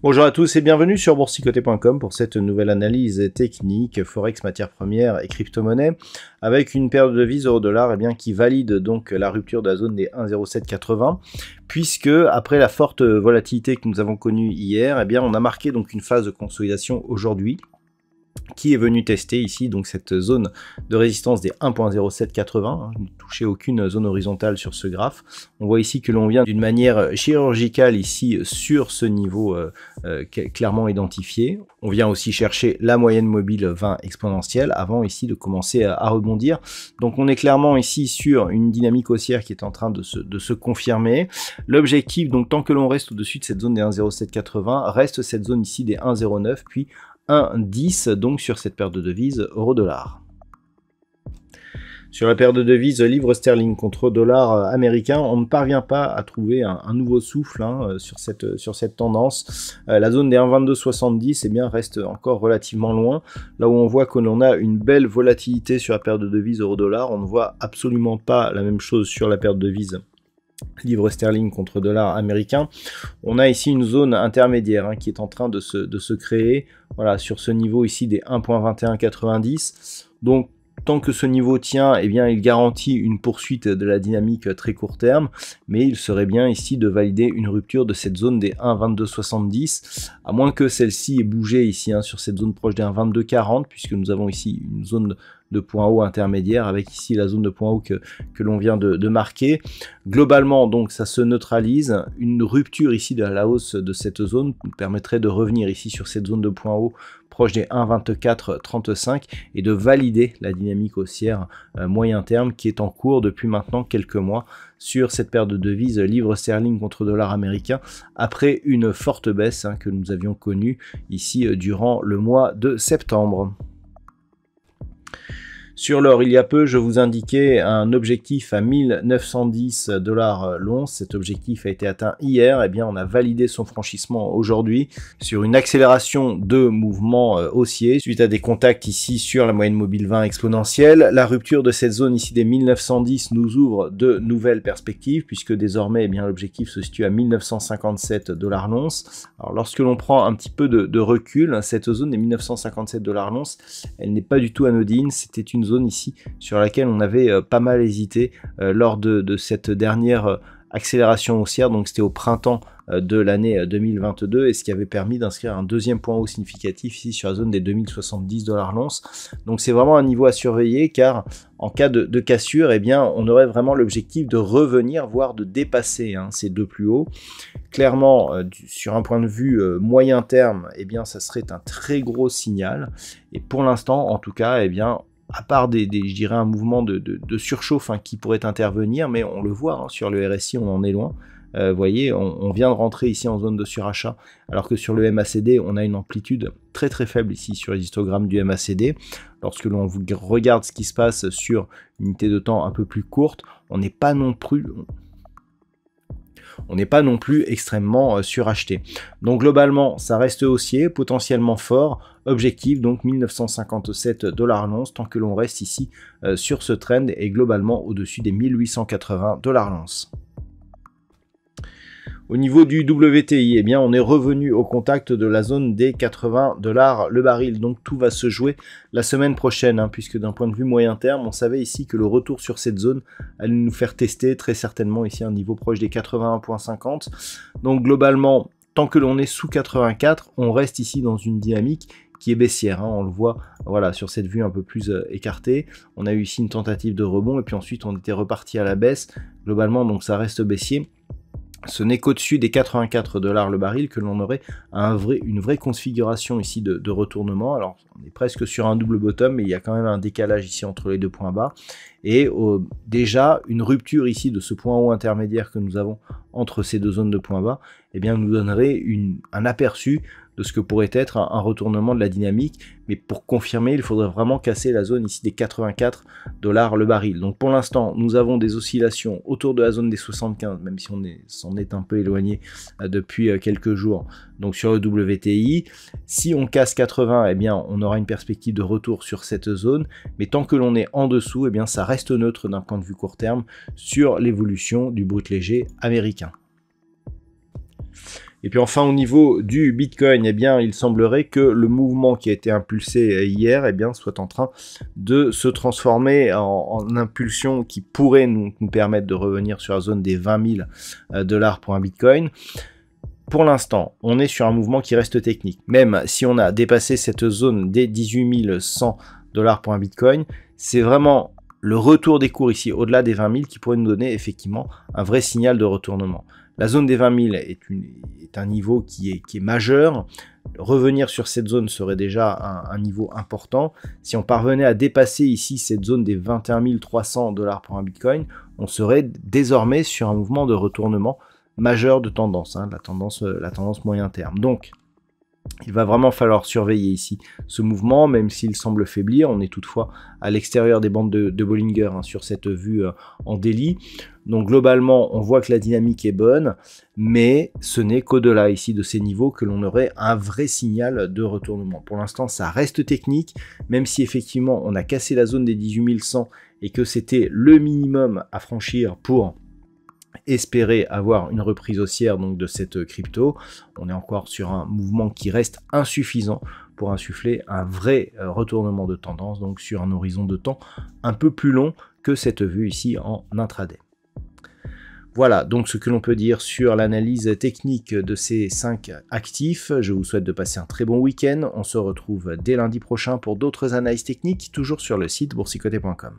Bonjour à tous et bienvenue sur boursicoté.com pour cette nouvelle analyse technique Forex, matières premières et crypto-monnaies avec une paire de devises euro-dollar qui valide donc la rupture de la zone des 1,0780 puisque après la forte volatilité que nous avons connue hier, on a marqué donc une phase de consolidation aujourd'hui qui est venu tester ici donc cette zone de résistance des 1.0780, ne touchez aucune zone horizontale sur ce graphe. On voit ici que l'on vient d'une manière chirurgicale ici sur ce niveau clairement identifié. On vient aussi chercher la moyenne mobile 20 exponentielle avant ici de commencer à rebondir. Donc on est clairement ici sur une dynamique haussière qui est en train de se confirmer. L'objectif, donc tant que l'on reste au-dessus de cette zone des 1.0780, reste cette zone ici des 1.09 puis 1,10 donc sur cette paire de devises euro-dollar. Sur la paire de devises livre sterling contre dollar américain, on ne parvient pas à trouver un nouveau souffle sur cette tendance. La zone des 1,2270 reste encore relativement loin. Là où on voit que l'on a une belle volatilité sur la paire de devises euro-dollar, on ne voit absolument pas la même chose sur la paire de devises livre sterling contre dollar américain. On a ici une zone intermédiaire qui est en train de se créer, voilà, sur ce niveau ici des 1.2190. Donc tant que ce niveau tient, il garantit une poursuite de la dynamique très court terme, mais il serait bien ici de valider une rupture de cette zone des 1,2270, à moins que celle-ci ait bougé ici sur cette zone proche des 1,2240, puisque nous avons ici une zone de point haut intermédiaire avec ici la zone de point haut que l'on vient de marquer. Globalement, donc ça se neutralise. Une rupture ici de la hausse de cette zone nous permettrait de revenir ici sur cette zone de point haut proche des 1,2435 et de valider la dynamique haussière moyen terme qui est en cours depuis maintenant quelques mois sur cette paire de devises livre sterling contre dollar américain après une forte baisse que nous avions connue ici durant le mois de septembre. Sur l'or, il y a peu, je vous indiquais un objectif à 1910 $ l'once. Cet objectif a été atteint hier. On a validé son franchissement aujourd'hui sur une accélération de mouvement haussier suite à des contacts ici sur la moyenne mobile 20 exponentielle. La rupture de cette zone ici des 1910 nous ouvre de nouvelles perspectives puisque désormais l'objectif se situe à 1957 $ l'once. Alors lorsque l'on prend un petit peu de recul, cette zone des 1957 $ l'once, elle n'est pas du tout anodine. C'était une zone ici sur laquelle on avait pas mal hésité lors de cette dernière accélération haussière, donc c'était au printemps de l'année 2022 et ce qui avait permis d'inscrire un deuxième point haut significatif ici sur la zone des 2070 $ l'once. Donc c'est vraiment un niveau à surveiller car en cas de cassure, on aurait vraiment l'objectif de revenir, voire de dépasser ces deux plus hauts. Clairement, sur un point de vue moyen terme, ça serait un très gros signal et pour l'instant, en tout cas, à part je dirais un mouvement de surchauffe qui pourrait intervenir, mais on le voit sur le RSI, on en est loin. Vous voyez, on vient de rentrer ici en zone de surachat, alors que sur le MACD, on a une amplitude très très faible ici sur les histogrammes du MACD. Lorsque l'on regarde ce qui se passe sur une unité de temps un peu plus courte, on n'est pas non plus extrêmement suracheté. Donc globalement, ça reste haussier, potentiellement fort. Objectif donc 1957 $ l'once tant que l'on reste ici sur ce trend et globalement au-dessus des 1880 $ l'once. Au niveau du WTI, on est revenu au contact de la zone des 80 $ le baril. Donc tout va se jouer la semaine prochaine, puisque d'un point de vue moyen terme, on savait ici que le retour sur cette zone allait nous faire tester très certainement ici un niveau proche des 81,50. Donc globalement, tant que l'on est sous 84, on reste ici dans une dynamique qui est baissière, on le voit voilà, sur cette vue un peu plus écartée. On a eu ici une tentative de rebond et puis ensuite on était reparti à la baisse. Globalement, donc ça reste baissier. Ce n'est qu'au-dessus des 84 $ le baril que l'on aurait une vraie configuration ici de retournement. Alors on est presque sur un double bottom, mais il y a quand même un décalage ici entre les deux points bas. Et déjà une rupture ici de ce point haut intermédiaire que nous avons entre ces deux zones de points bas, eh bien, nous donnerait un aperçu de ce que pourrait être un retournement de la dynamique. Mais pour confirmer, il faudrait vraiment casser la zone ici des 84 $ le baril. Donc pour l'instant, nous avons des oscillations autour de la zone des 75, même si on s'en est un peu éloigné depuis quelques jours. Donc sur le WTI, si on casse 80, eh bien, on aura une perspective de retour sur cette zone. Mais tant que l'on est en dessous, eh bien, ça reste neutre d'un point de vue court terme sur l'évolution du brut léger américain. Et puis enfin au niveau du Bitcoin, eh bien, il semblerait que le mouvement qui a été impulsé hier, eh bien, soit en train de se transformer en impulsion qui pourrait nous permettre de revenir sur la zone des 20 000 $ pour un Bitcoin. Pour l'instant, on est sur un mouvement qui reste technique. Même si on a dépassé cette zone des 18 100 $ pour un Bitcoin, c'est vraiment le retour des cours ici au-delà des 20 000 qui pourrait nous donner effectivement un vrai signal de retournement. La zone des 20 000 est un niveau qui est majeur. Revenir sur cette zone serait déjà un niveau important. Si on parvenait à dépasser ici cette zone des 21 300 $ pour un Bitcoin, on serait désormais sur un mouvement de retournement majeur de tendance, la tendance moyen terme. Donc, il va vraiment falloir surveiller ici ce mouvement, même s'il semble faiblir. On est toutefois à l'extérieur des bandes de Bollinger sur cette vue en daily. Donc globalement, on voit que la dynamique est bonne, mais ce n'est qu'au-delà ici de ces niveaux que l'on aurait un vrai signal de retournement. Pour l'instant, ça reste technique, même si effectivement on a cassé la zone des 18 100 et que c'était le minimum à franchir pour espérer avoir une reprise haussière donc de cette crypto. On est encore sur un mouvement qui reste insuffisant pour insuffler un vrai retournement de tendance, donc sur un horizon de temps un peu plus long que cette vue ici en intraday. Voilà donc ce que l'on peut dire sur l'analyse technique de ces 5 actifs. Je vous souhaite de passer un très bon week-end. On se retrouve dès lundi prochain pour d'autres analyses techniques, toujours sur le site boursicoté.com.